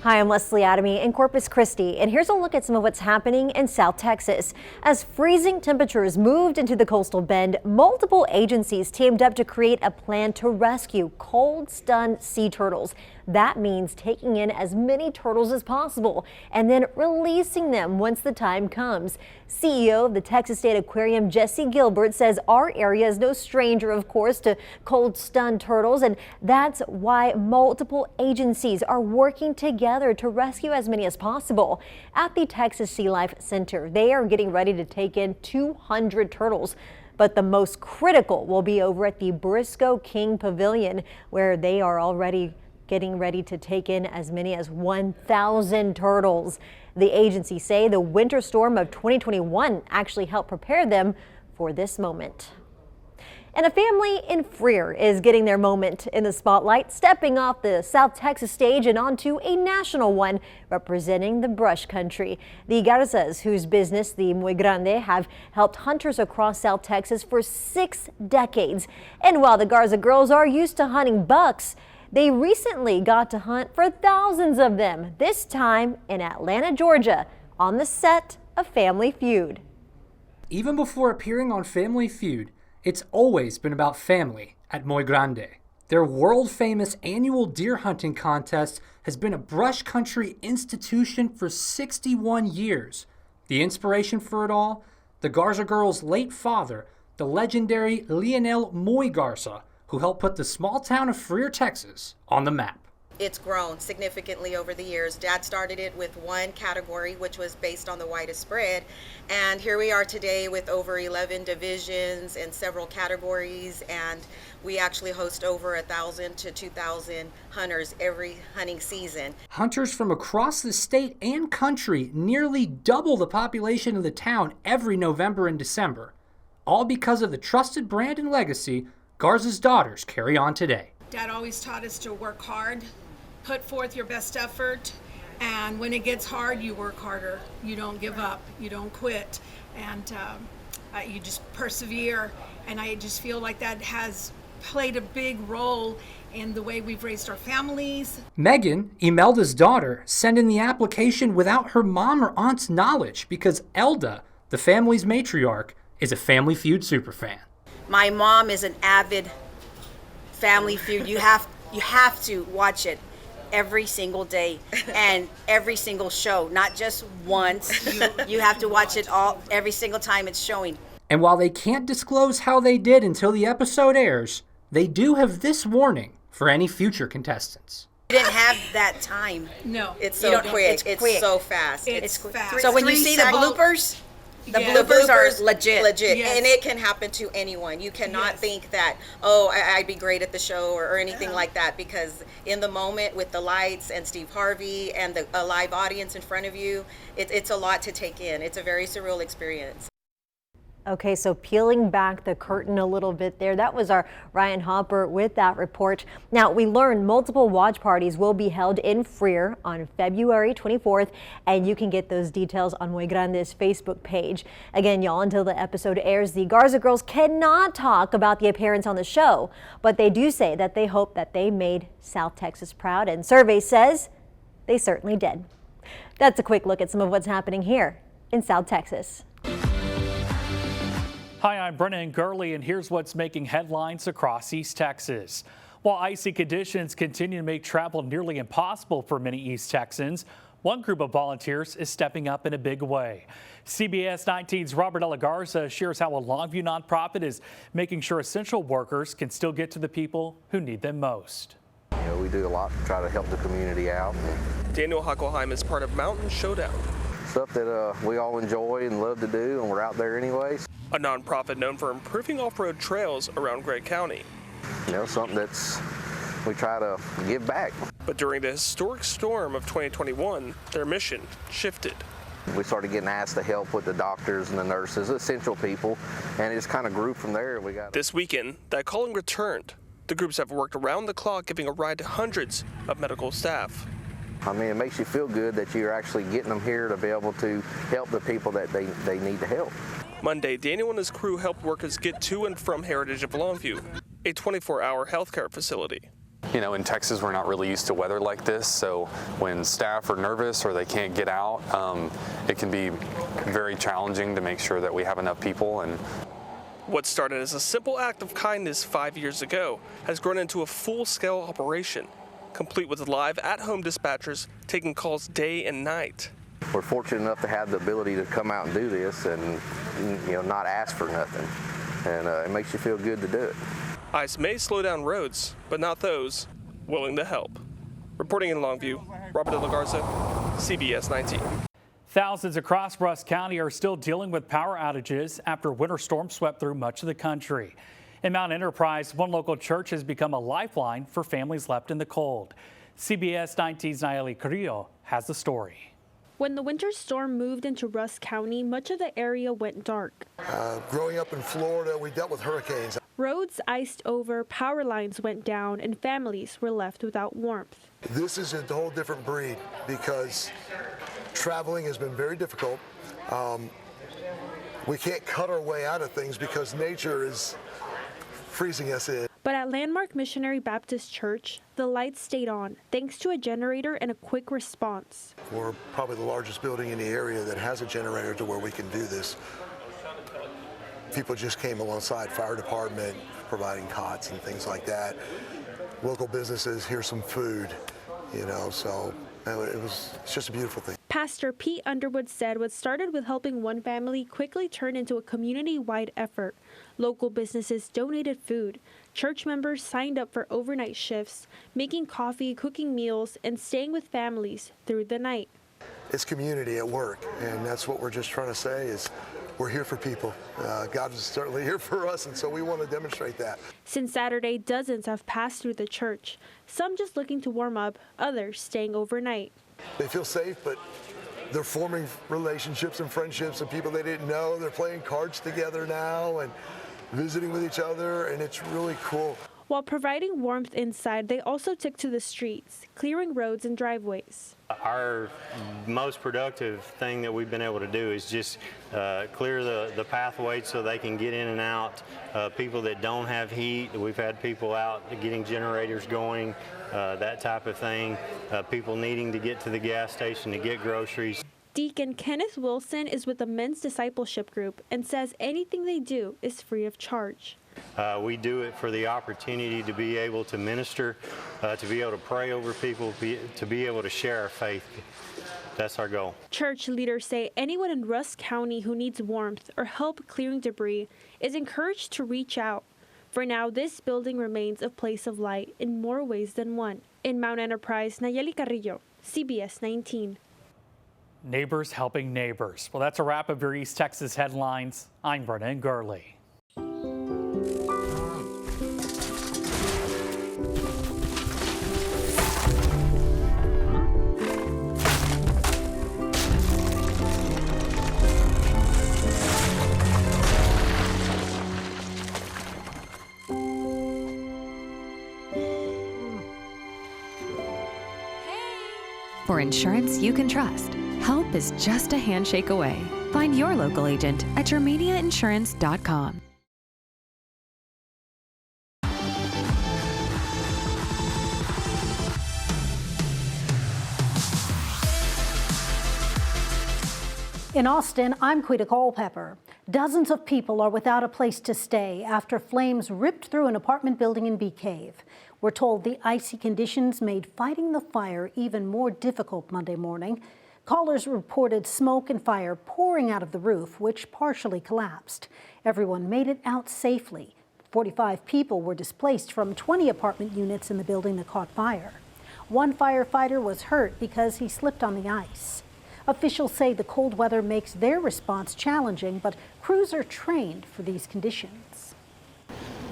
[SPEAKER 17] Hi, I'm Leslie Adamy in Corpus Christi, and here's a look at some of what's happening in South Texas. As freezing temperatures moved into the coastal bend, multiple agencies teamed up to create a plan to rescue cold-stunned sea turtles. That means taking in as many turtles as possible and then releasing them once the time comes. CEO of the Texas State Aquarium, Jesse Gilbert, says our area is no stranger, of course, to cold-stunned turtles, and that's why multiple agencies are working together to rescue as many as possible. At the Texas Sea Life Center, they are getting ready to take in 200 turtles. But the most critical will be over at the Briscoe King Pavilion, where they are already getting ready to take in as many as 1,000 turtles. The agency say the winter storm of 2021 actually helped prepare them for this moment. And a family in Freer is getting their moment in the spotlight, stepping off the South Texas stage and onto a national one, representing the brush country. The Garzas, whose business, the Muy Grande, have helped hunters across South Texas for 6 decades. And while the Garza girls are used to hunting bucks, they recently got to hunt for thousands of them, this time in Atlanta, Georgia, on the set of Family Feud.
[SPEAKER 19] Even before appearing on Family Feud, it's always been about family at Muy Grande.
[SPEAKER 1] Their world-famous annual deer hunting contest has been a brush country institution for 61 years. The inspiration for it all? The Garza girls' late father, the legendary Lionel Moy Garza, who helped put the small town of Freer, Texas, on the map.
[SPEAKER 5] It's grown significantly over the years. Dad started it with one category, which was based on the widest spread. And here we are today with over 11 divisions and several categories. And we actually host over 1,000 to 2,000 hunters every hunting season.
[SPEAKER 1] Hunters from across the state and country nearly double the population of the town every November and December, all because of the trusted brand and legacy Garza's daughters carry on today.
[SPEAKER 19] Dad always taught us to work hard, put forth your best effort, and when it gets hard, you work harder. You don't give up, you don't quit, and you just persevere. And I just feel like that has played a big role in the way we've raised our families.
[SPEAKER 1] Megan, Imelda's daughter, sent in the application without her mom or aunt's knowledge because Elda, the family's matriarch, is a Family Feud superfan.
[SPEAKER 5] My mom is an avid Family Feud. You have to watch it every single day and every single show, not just once. You have to watch it all every single time it's showing.
[SPEAKER 1] And while they can't disclose how they did until the episode airs, they do have this warning for any future contestants.
[SPEAKER 5] We didn't have that time.
[SPEAKER 19] No.
[SPEAKER 5] It's so quick. It's quick. So fast.
[SPEAKER 19] It's fast.
[SPEAKER 5] So when you see the bloopers, the bloopers are legit.
[SPEAKER 19] Yes.
[SPEAKER 5] And it can happen to anyone. You cannot think that, I'd be great at the show or anything like that, because in the moment with the lights and Steve Harvey and a live audience in front of you, it's a lot to take in. It's a very surreal experience.
[SPEAKER 17] Okay, so peeling back the curtain a little bit there, that was our Ryan Hopper with that report. Now, we learned multiple watch parties will be held in Freer on February 24th, and you can get those details on Muy Grande's Facebook page. Again, y'all, until the episode airs, the Garza girls cannot talk about the appearance on the show, but they do say that they hope that they made South Texas proud, and survey says they certainly did. That's a quick look at some of what's happening here in South Texas.
[SPEAKER 20] Hi, I'm Brennan Gurley, and here's what's making headlines across East Texas. While icy conditions continue to make travel nearly impossible for many East Texans, one group of volunteers is stepping up in a big way. CBS 19's Robert De La Garza shares how a Longview nonprofit is making sure essential workers can still get to the people who need them most.
[SPEAKER 21] We do a lot to try to help the community out.
[SPEAKER 22] Daniel Huckelheim is part of Mountain Showdown.
[SPEAKER 21] Stuff that we all enjoy and love to do, and we're out there anyways.
[SPEAKER 22] A nonprofit known for improving off-road trails around Gregg County.
[SPEAKER 21] Something we try to give back.
[SPEAKER 22] But during the historic storm of 2021, their mission shifted.
[SPEAKER 21] We started getting asked to help with the doctors and the nurses, essential people, and it just kind of grew from there.
[SPEAKER 22] This weekend, that calling returned. The groups have worked around the clock, giving a ride to hundreds of medical staff.
[SPEAKER 21] I mean, it makes you feel good that you're actually getting them here to be able to help the people that they need to help.
[SPEAKER 22] Monday, Daniel and his crew helped workers get to and from Heritage of Longview, a 24-hour healthcare facility.
[SPEAKER 23] In Texas, we're not really used to weather like this, so when staff are nervous or they can't get out, it can be very challenging to make sure that we have enough people. And
[SPEAKER 22] what started as a simple act of kindness 5 years ago has grown into a full-scale operation, complete with live at-home dispatchers taking calls day and night.
[SPEAKER 21] We're fortunate enough to have the ability to come out and do this and not ask for nothing, and it makes you feel good to do it.
[SPEAKER 22] Ice may slow down roads, but not those willing to help. Reporting in Longview, Robert De La Garza, CBS 19.
[SPEAKER 20] Thousands across Rusk County are still dealing with power outages after winter storm swept through much of the country. In Mount Enterprise, one local church has become a lifeline for families left in the cold. CBS 19's Nayeli Carrillo has the story.
[SPEAKER 24] When the winter storm moved into Rusk County, much of the area went dark.
[SPEAKER 25] Growing up in Florida, we dealt with hurricanes.
[SPEAKER 24] Roads iced over, power lines went down, and families were left without warmth.
[SPEAKER 25] This is a whole different breed because traveling has been very difficult. We can't cut our way out of things because nature is freezing us in.
[SPEAKER 24] But at Landmark Missionary Baptist Church, the lights stayed on thanks to a generator and a quick response.
[SPEAKER 25] We're probably the largest building in the area that has a generator to where we can do this. People just came alongside, fire department, providing cots and things like that. local businesses, here's some food, you know, so it's just a beautiful thing.
[SPEAKER 24] Pastor Pete Underwood said what started with helping one family quickly turned into a community-wide effort. Local businesses donated food. Church members signed up for overnight shifts, making coffee, cooking meals, and staying with families through the night.
[SPEAKER 25] It's community at work, and that's what we're just trying to say is we're here for people. God is certainly here for us, and so we want to demonstrate that.
[SPEAKER 24] Since Saturday, dozens have passed through the church, some just looking to warm up, others staying overnight.
[SPEAKER 25] They feel safe, but they're forming relationships and friendships and people they didn't know. They're playing cards together now and visiting with each other, and it's really cool.
[SPEAKER 24] While providing warmth inside, they also took to the streets, clearing roads and driveways.
[SPEAKER 3] Our most productive thing that we've been able to do is just clear the pathways so they can get in and out. People that don't have heat, we've had people out getting generators going, that type of thing. People needing to get to the gas station to get groceries.
[SPEAKER 24] Deacon Kenneth Wilson is with the Men's Discipleship Group and says anything they do is free of charge.
[SPEAKER 3] We do it for the opportunity to be able to minister, to be able to pray over people, to be able to share our faith. That's our goal.
[SPEAKER 24] Church leaders say anyone in Rusk County who needs warmth or help clearing debris is encouraged to reach out. For now, this building remains a place of light in more ways than one. In Mount Enterprise, Nayeli Carrillo, CBS 19.
[SPEAKER 20] Neighbors helping neighbors. Well, that's a wrap of your East Texas headlines. I'm Brennan Gurley.
[SPEAKER 6] For insurance you can trust, help is just a handshake away. Find your local agent at germaniainsurance.com.
[SPEAKER 9] In Austin, I'm Quita Culpepper. Dozens of people are without a place to stay after flames ripped through an apartment building in Bee Cave. We're told the icy conditions made fighting the fire even more difficult Monday morning. Callers reported smoke and fire pouring out of the roof, which partially collapsed. Everyone made it out safely. 45 people were displaced from 20 apartment units in the building that caught fire. One firefighter was hurt because he slipped on the ice. Officials say the cold weather makes their response challenging, but crews are trained for these conditions.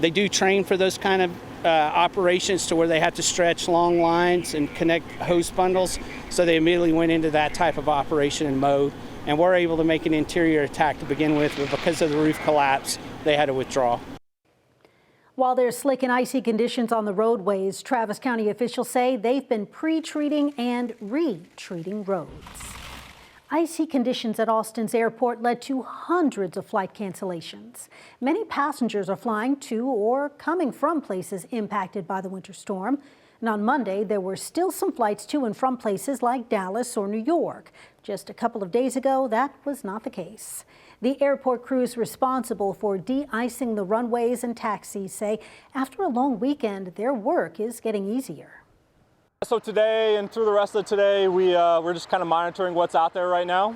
[SPEAKER 11] They do train for those kind of operations to where they have to stretch long lines and connect hose bundles. So they immediately went into that type of operation and mode. And we're able to make an interior attack to begin with, but because of the roof collapse, they had to withdraw.
[SPEAKER 9] While there's slick and icy conditions on the roadways, Travis County officials say they've been pre-treating and re-treating roads. Icy conditions at Austin's airport led to hundreds of flight cancellations. Many passengers are flying to or coming from places impacted by the winter storm. And on Monday, there were still some flights to and from places like Dallas or New York. Just a couple of days ago, that was not the case. The airport crews responsible for de-icing the runways and taxis say after a long weekend, their work is getting easier.
[SPEAKER 18] So today and through the rest of today, we're just kind of monitoring what's out there right now.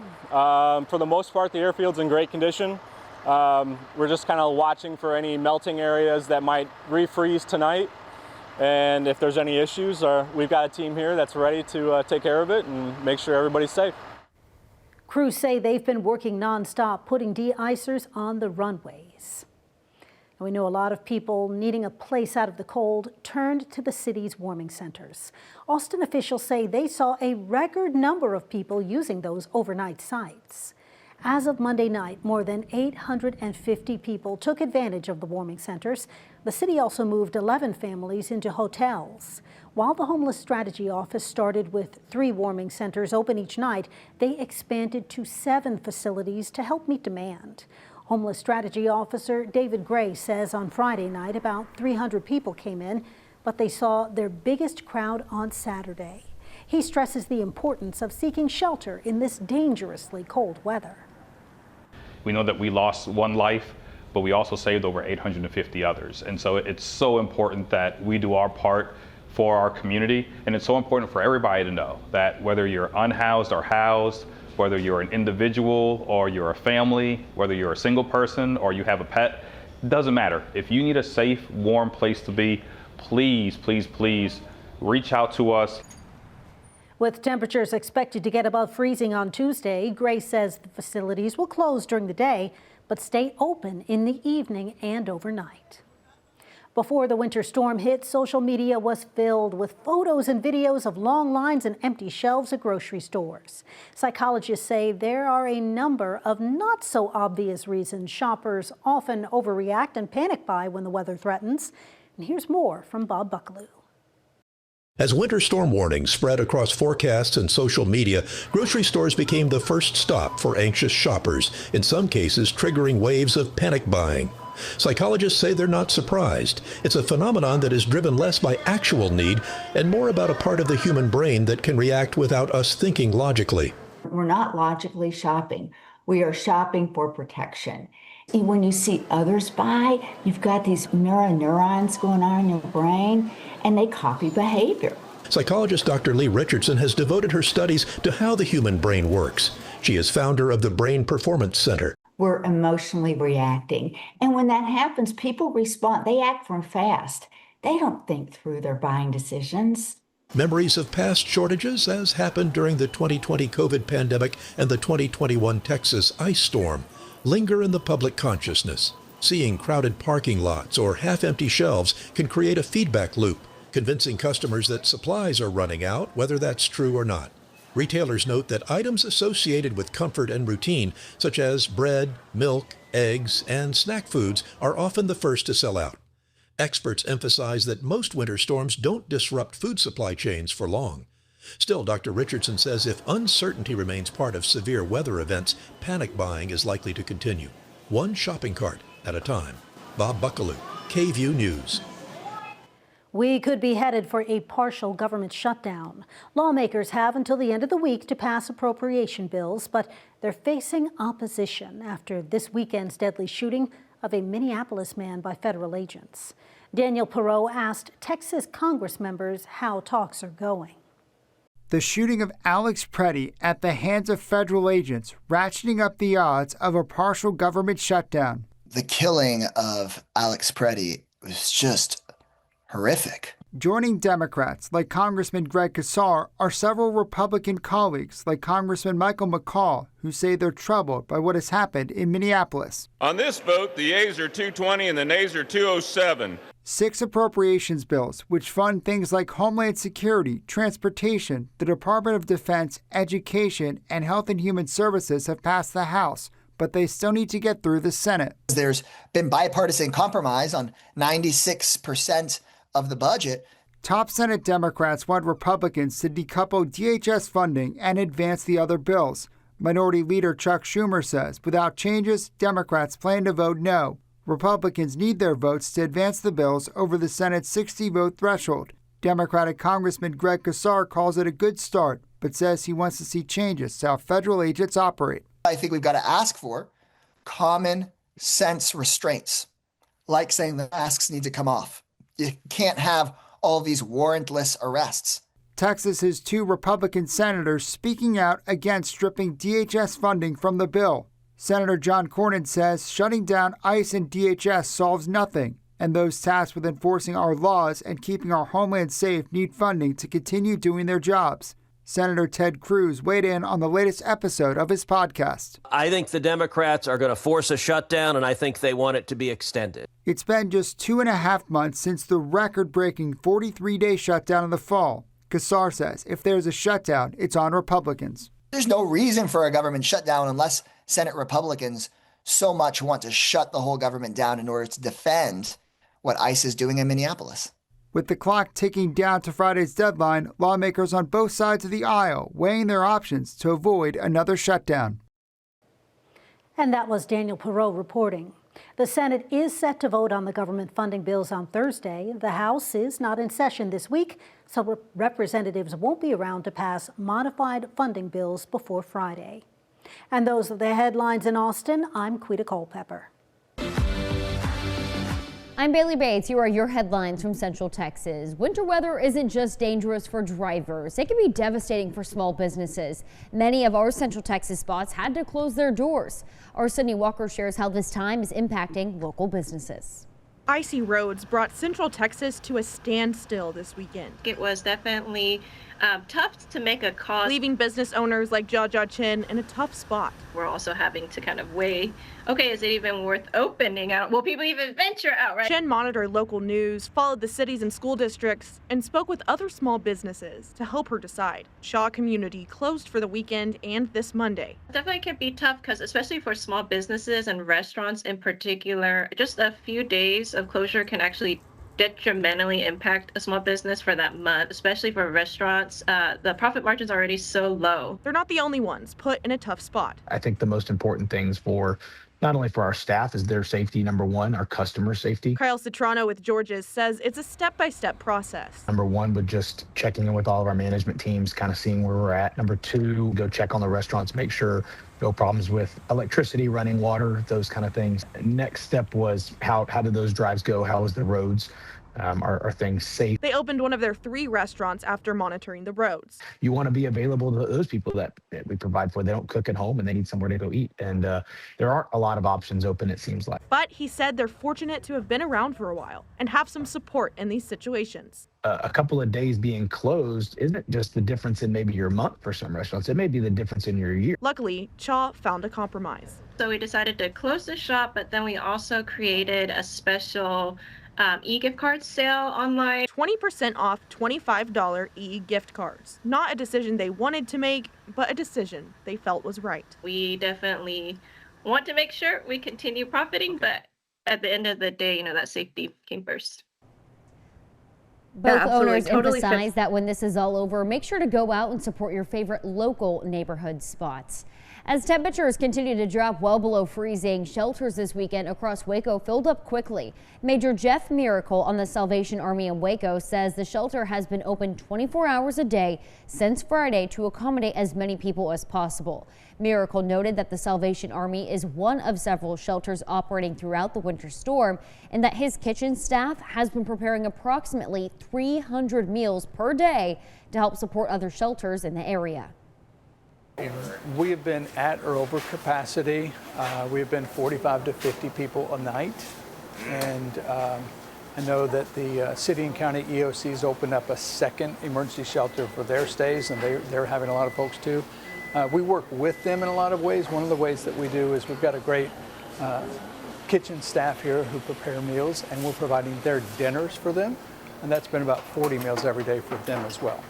[SPEAKER 18] For the most part, the airfield's in great condition. We're just kind of watching for any melting areas that might refreeze tonight. And if there's any issues, we've got a team here that's ready to take care of it and make sure everybody's safe.
[SPEAKER 9] Crews say they've been working nonstop, putting de-icers on the runways. We know a lot of people needing a place out of the cold turned to the city's warming centers. Austin officials say they saw a record number of people using those overnight sites. As of Monday night, more than 850 people took advantage of the warming centers. The city also moved 11 families into hotels. While the Homeless Strategy Office started with 3 warming centers open each night, they expanded to 7 facilities to help meet demand. Homeless Strategy Officer David Gray says on Friday night about 300 people came in, but they saw their biggest crowd on Saturday. He stresses the importance of seeking shelter in this dangerously cold weather.
[SPEAKER 26] We know that we lost one life
[SPEAKER 2] but we also saved over 850 others. And so it's so important that we do our part for our community, and it's so important for everybody to know that whether you're unhoused or housed, whether you're an individual or you're a family, whether you're a single person or you have a pet, it doesn't matter. If you need a safe, warm place to be, please, please, please reach out to us.
[SPEAKER 9] With temperatures expected to get above freezing on Tuesday, Grace says the facilities will close during the day, but stay open in the evening and overnight. Before the winter storm hit, social media was filled with photos and videos of long lines and empty shelves at grocery stores. Psychologists say there are a number of not so obvious reasons shoppers often overreact and panic buy when the weather threatens. And here's more from Bob Buckaloo.
[SPEAKER 8] As winter storm warnings spread across forecasts and social media, grocery stores became the first stop for anxious shoppers, in some cases triggering waves of panic buying. Psychologists say they're not surprised. It's a phenomenon that is driven less by actual need and more about a part of the human brain that can react without us thinking logically.
[SPEAKER 10] We're not logically shopping. We are shopping for protection. When you see others buy, you've got these mirror neurons going on in your brain, and they copy behavior.
[SPEAKER 8] Psychologist Dr. Lee Richardson has devoted her studies to how the human brain works. She is founder of the Brain Performance Center.
[SPEAKER 10] We're emotionally reacting. And when that happens, people respond. They act from fast. They don't think through their buying decisions.
[SPEAKER 8] Memories of past shortages, as happened during the 2020 COVID pandemic and the 2021 Texas ice storm, linger in the public consciousness. Seeing crowded parking lots or half-empty shelves can create a feedback loop, convincing customers that supplies are running out, whether that's true or not. Retailers note that items associated with comfort and routine, such as bread, milk, eggs, and snack foods, are often the first to sell out. Experts emphasize that most winter storms don't disrupt food supply chains for long. Still, Dr. Richardson says if uncertainty remains part of severe weather events, panic buying is likely to continue. One shopping cart at a time. Bob Buckaloo, KVUE News.
[SPEAKER 9] We could be headed for a partial government shutdown. Lawmakers have until the end of the week to pass appropriation bills, but they're facing opposition after this weekend's deadly shooting of a Minneapolis man by federal agents. Daniel Perot asked Texas Congress members how talks are going.
[SPEAKER 12] The shooting of Alex Preddy at the hands of federal agents, ratcheting up the odds of a partial government shutdown.
[SPEAKER 13] The killing of Alex Preddy was just horrific.
[SPEAKER 12] Joining Democrats like Congressman Greg Casar are several Republican colleagues like Congressman Michael McCall, who say they're troubled by what has happened in Minneapolis.
[SPEAKER 26] On this vote, the yeas are 220 and the nays are 207.
[SPEAKER 12] 6 appropriations bills, which fund things like Homeland Security, transportation, the Department of Defense, education, and Health and Human Services have passed the House, but they still need to get through the Senate.
[SPEAKER 13] There's been bipartisan compromise on 96% of the budget.
[SPEAKER 12] Top Senate Democrats want Republicans to decouple DHS funding and advance the other bills. Minority Leader Chuck Schumer says without changes, Democrats plan to vote no. Republicans need their votes to advance the bills over the Senate's 60-vote threshold. Democratic Congressman Greg Casar calls it a good start, but says he wants to see changes to how federal agents operate.
[SPEAKER 13] I think we've got to ask for common sense restraints, like saying the masks need to come off. You can't have all these warrantless arrests.
[SPEAKER 12] Texas's 2 Republican senators speaking out against stripping DHS funding from the bill. Senator John Cornyn says shutting down ICE and DHS solves nothing, and those tasked with enforcing our laws and keeping our homeland safe need funding to continue doing their jobs. Senator Ted Cruz weighed in on the latest episode of his podcast.
[SPEAKER 27] I think the Democrats are going to force a shutdown, and I think they want it to be extended.
[SPEAKER 12] It's been just 2.5 months since the record-breaking 43-day shutdown in the fall. Casar says if there's a shutdown, it's on Republicans.
[SPEAKER 13] There's no reason for a government shutdown unless Senate Republicans so much want to shut the whole government down in order to defend what ICE is doing in Minneapolis.
[SPEAKER 12] With the clock ticking down to Friday's deadline, lawmakers on both sides of the aisle weighing their options to avoid another shutdown.
[SPEAKER 9] And that was Daniel Perot reporting. The Senate is set to vote on the government funding bills on Thursday. The House is not in session this week, so representatives won't be around to pass modified funding bills before Friday. And those are the headlines in Austin. I'm Quita Culpepper.
[SPEAKER 1] I'm Bailey Bates. Here are your headlines from Central Texas. Winter weather isn't just dangerous for drivers. It can be devastating for small businesses. Many of our Central Texas spots had to close their doors. Our Sydney Walker shares how this time is impacting local businesses.
[SPEAKER 4] Icy roads brought Central Texas to a standstill this weekend.
[SPEAKER 7] It was definitely tough to make a call.
[SPEAKER 4] Leaving business owners like Jia Chin in a tough spot.
[SPEAKER 7] We're also having to kind of weigh, okay, is it even worth opening out? Will people even venture out, right?
[SPEAKER 4] Chin monitored local news, followed the cities and school districts, and spoke with other small businesses to help her decide. Shaw Community closed for the weekend and this Monday.
[SPEAKER 7] Definitely can be tough because especially for small businesses and restaurants in particular, just a few days of closure can actually detrimentally impact a small business for that month, especially for restaurants. The profit margins are already so low.
[SPEAKER 4] They're not the only ones put in a tough spot.
[SPEAKER 14] I think the most important things for not only for our staff is their safety, number one, our customer safety.
[SPEAKER 4] Kyle Citrano with George's says it's a step-by-step process.
[SPEAKER 14] Number one, with just checking in with all of our management teams, kind of seeing where we're at. Number two, go check on the restaurants, make sure no problems with electricity, running water, those kind of things. Next step was how did those drives go? How was the roads? Are things safe?
[SPEAKER 4] They opened one of their 3 restaurants after monitoring the roads.
[SPEAKER 14] You want to be available to those people that we provide for. They don't cook at home and they need somewhere to go eat. And there aren't a lot of options open, it seems like.
[SPEAKER 4] But he said they're fortunate to have been around for a while and have some support in these situations.
[SPEAKER 14] A couple of days being closed isn't just the difference in maybe your month for some restaurants. It may be the difference in your year.
[SPEAKER 4] Luckily, Chaw found a compromise.
[SPEAKER 7] So we decided to close the shop, but then we also created a special e-gift card sale online.
[SPEAKER 4] 20% off $25 e-gift cards. Not a decision they wanted to make, but a decision they felt was right.
[SPEAKER 7] We definitely want to make sure we continue profiting, but at the end of the day, that safety came first.
[SPEAKER 1] Both owners emphasize that when this is all over, make sure to go out and support your favorite local neighborhood spots. As temperatures continue to drop well below freezing, shelters this weekend across Waco filled up quickly. Major Jeff Miracle on the Salvation Army in Waco says the shelter has been open 24 hours a day since Friday to accommodate as many people as possible. Miracle noted that the Salvation Army is one of several shelters operating throughout the winter storm and that his kitchen staff has been preparing approximately 300 meals per day to help support other shelters in the area.
[SPEAKER 15] We have been at or over capacity. We have been 45 to 50 people a night. And I know that the city and county EOCs opened up a second emergency shelter for their stays, and they're having a lot of folks too. We work with them in a lot of ways. One of the ways that we do is we've got a great kitchen staff here who prepare meals, and we're providing their dinners for them. And that's been about 40 meals every day for them as well.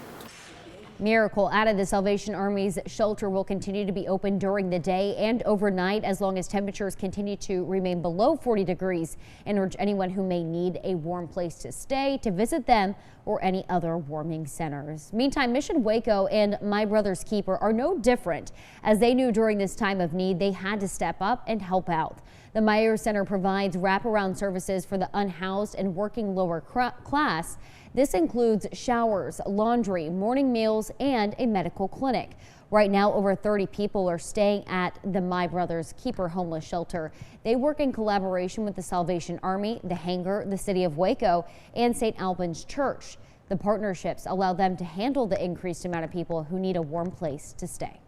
[SPEAKER 1] Miracle added the Salvation Army's shelter will continue to be open during the day and overnight as long as temperatures continue to remain below 40 degrees and urge anyone who may need a warm place to stay to visit them or any other warming centers. Meantime, Mission Waco and My Brother's Keeper are no different, as they knew during this time of need they had to step up and help out. The Meyer Center provides wraparound services for the unhoused and working lower class. This includes showers, laundry, morning meals, and a medical clinic. Right now, over 30 people are staying at the My Brother's Keeper homeless shelter. They work in collaboration with the Salvation Army, the Hangar, the City of Waco, and St. Albans Church. The partnerships allow them to handle the increased amount of people who need a warm place to stay.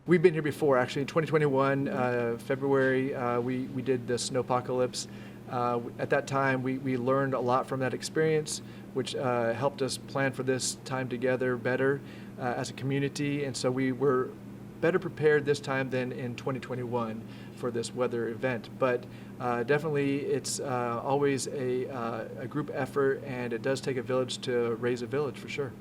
[SPEAKER 16] We've been here before, actually. In 2021, February, we did the snowpocalypse. At that time, we learned a lot from that experience, which helped us plan for this time together better as a community. And so we were better prepared this time than in 2021 for this weather event. But definitely, it's always a group effort, and it does take a village to raise a village, for sure.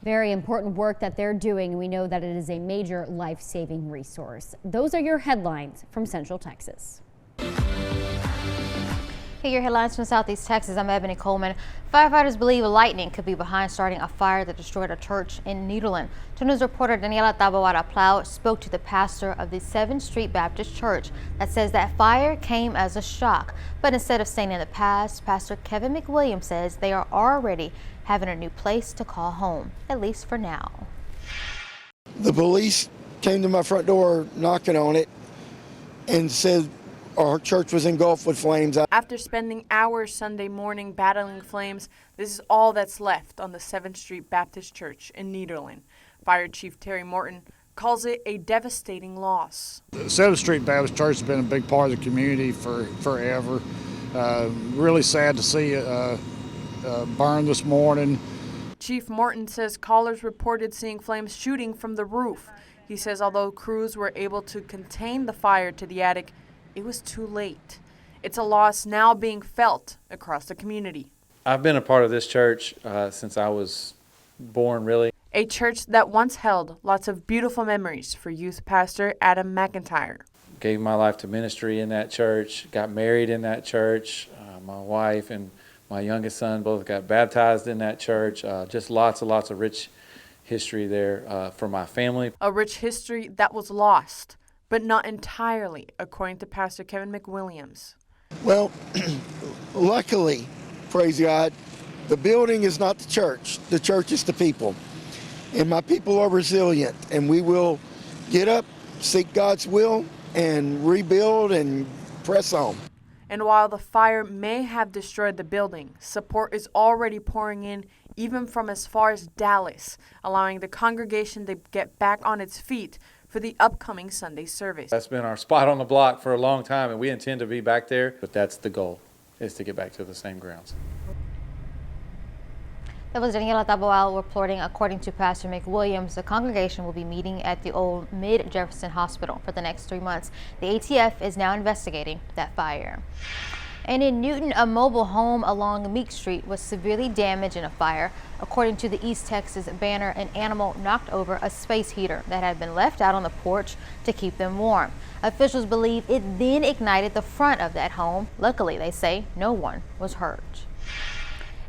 [SPEAKER 1] Very important work that they're doing. We know that it is a major life-saving resource. Those are your headlines from Central Texas.
[SPEAKER 19] Hey, your headlines from Southeast Texas. I'm Ebony Coleman. Firefighters believe lightning could be behind starting a fire that destroyed a church in Nederland. 2 News reporter Daniela Taboada Plow spoke to the pastor of the 7th Street Baptist Church that says that fire came as a shock. But instead of staying in the past, Pastor Kevin McWilliams says they are already having a new place to call home, at least for now.
[SPEAKER 28] The police came to my front door knocking on it and said,
[SPEAKER 3] Our church was engulfed with flames.
[SPEAKER 4] After spending hours Sunday morning battling flames, this is all that's left on the 7th Street Baptist Church in Nederland. Fire Chief Terry Morton calls it a devastating loss.
[SPEAKER 5] The 7th Street Baptist Church has been a big part of the community for forever. Really sad to see it burn this morning.
[SPEAKER 4] Chief Morton says callers reported seeing flames shooting from the roof. He says although crews were able to contain the fire to the attic, it was too late. It's a loss now being felt across the community.
[SPEAKER 17] I've been a part of this church since I was born, really.
[SPEAKER 4] A church that once held lots of beautiful memories for youth pastor Adam McIntyre.
[SPEAKER 17] Gave my life to ministry in that church, got married in that church. My wife and my youngest son both got baptized in that church. Just lots of rich history there for my family.
[SPEAKER 4] A rich history that was lost, but not entirely, according to Pastor Kevin McWilliams.
[SPEAKER 3] Well, luckily, praise God, the building is not the church is the people. And my people are resilient, and we will get up, seek God's will, and rebuild and press on.
[SPEAKER 4] And while the fire may have destroyed the building, support is already pouring in, even from as far as Dallas, allowing the congregation to get back on its feet for the upcoming Sunday service.
[SPEAKER 17] That's been our spot on the block for a long time, and we intend to be back there, but that's the goal, is to get back to the same grounds.
[SPEAKER 19] That was Daniela Taboal reporting. According to Pastor McWilliams, the congregation will be meeting at the old Mid-Jefferson Hospital for the next 3 months. The ATF is now investigating that fire. And in Newton, a mobile home along Meek Street was severely damaged in a fire. According to the East Texas Banner, an animal knocked over a space heater that had been left out on the porch to keep them warm. Officials believe it then ignited the front of that home. Luckily, they say no one was hurt.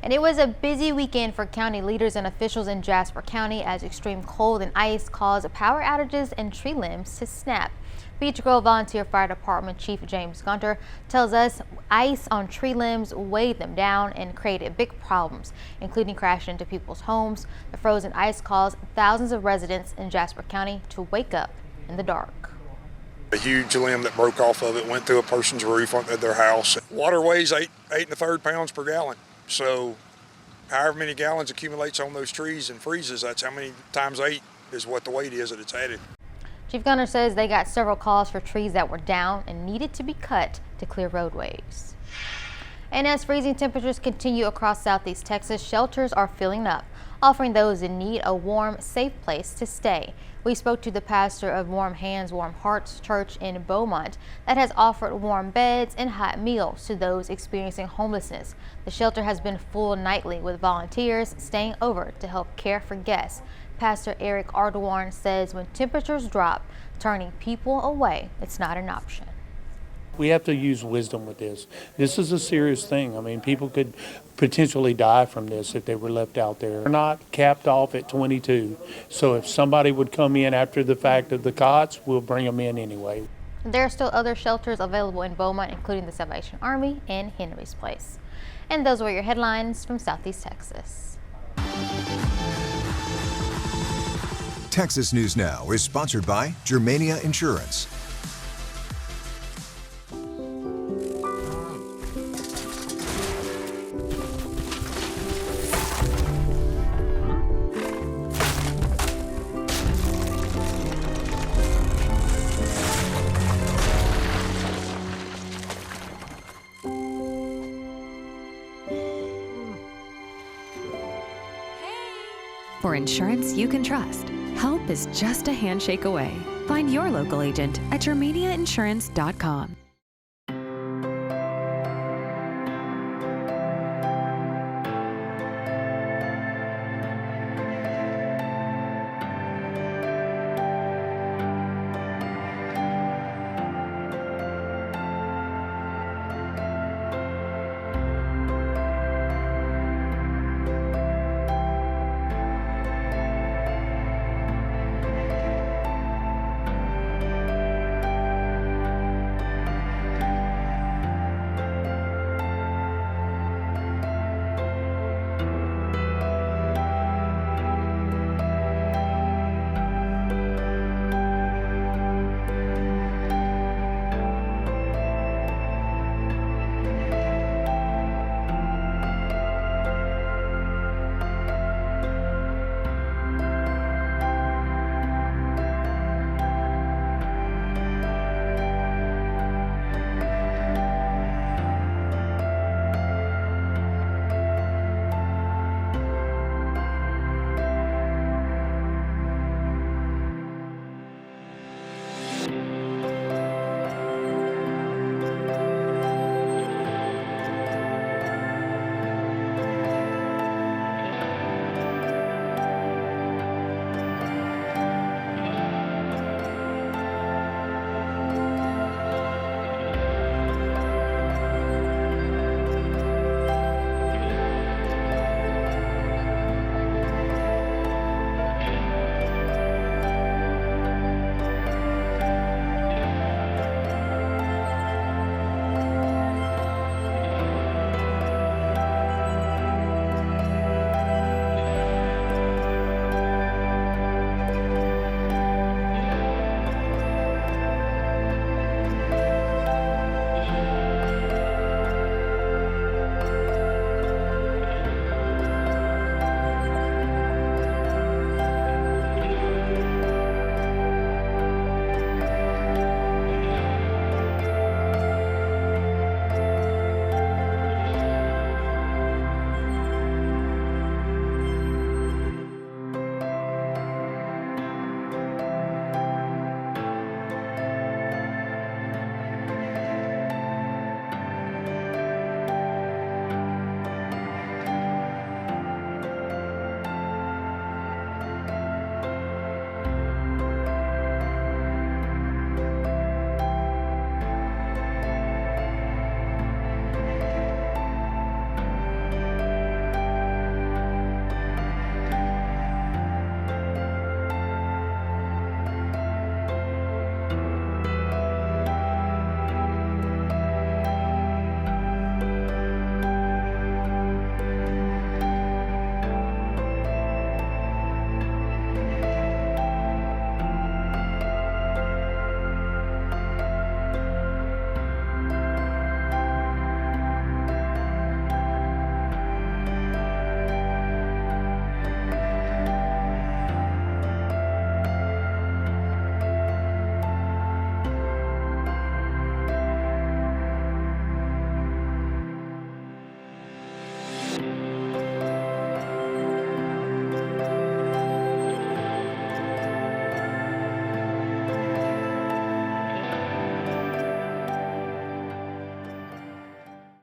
[SPEAKER 19] And it was a busy weekend for county leaders and officials in Jasper County as extreme cold and ice caused power outages and tree limbs to snap. Beach Grove Volunteer Fire Department Chief James Gunter tells us ice on tree limbs weighed them down and created big problems, including crashing into people's homes. The frozen ice caused thousands of residents in Jasper County to wake up in the dark.
[SPEAKER 21] A huge limb that broke off of it went through a person's roof of their house. Water weighs 8 1/3 pounds per gallon. So however many gallons accumulates on those trees and freezes, that's how many times 8 is what the weight is that it's added.
[SPEAKER 19] Chief Gunner says they got several calls for trees that were down and needed to be cut to clear roadways. And as freezing temperatures continue across southeast Texas, shelters are filling up, offering those in need a warm, safe place to stay. We spoke to the pastor of Warm Hands, Warm Hearts Church in Beaumont that has offered warm beds and hot meals to those experiencing homelessness. The shelter has been full nightly with volunteers staying over to help care for guests. Pastor Eric Ardoin says when temperatures drop, turning people away, it's not an option.
[SPEAKER 22] We have to use wisdom with this. This is a serious thing. I mean, people could potentially die from this if they were left out there. We're not capped off at 22. So if somebody would come in after the fact of the cots, we'll bring them in anyway.
[SPEAKER 19] There are still other shelters available in Beaumont, including the Salvation Army and Henry's Place. And those were your headlines from Southeast Texas.
[SPEAKER 23] Texas News Now is sponsored by Germania Insurance.
[SPEAKER 6] For insurance you can trust, help is just a handshake away. Find your local agent at germaniainsurance.com.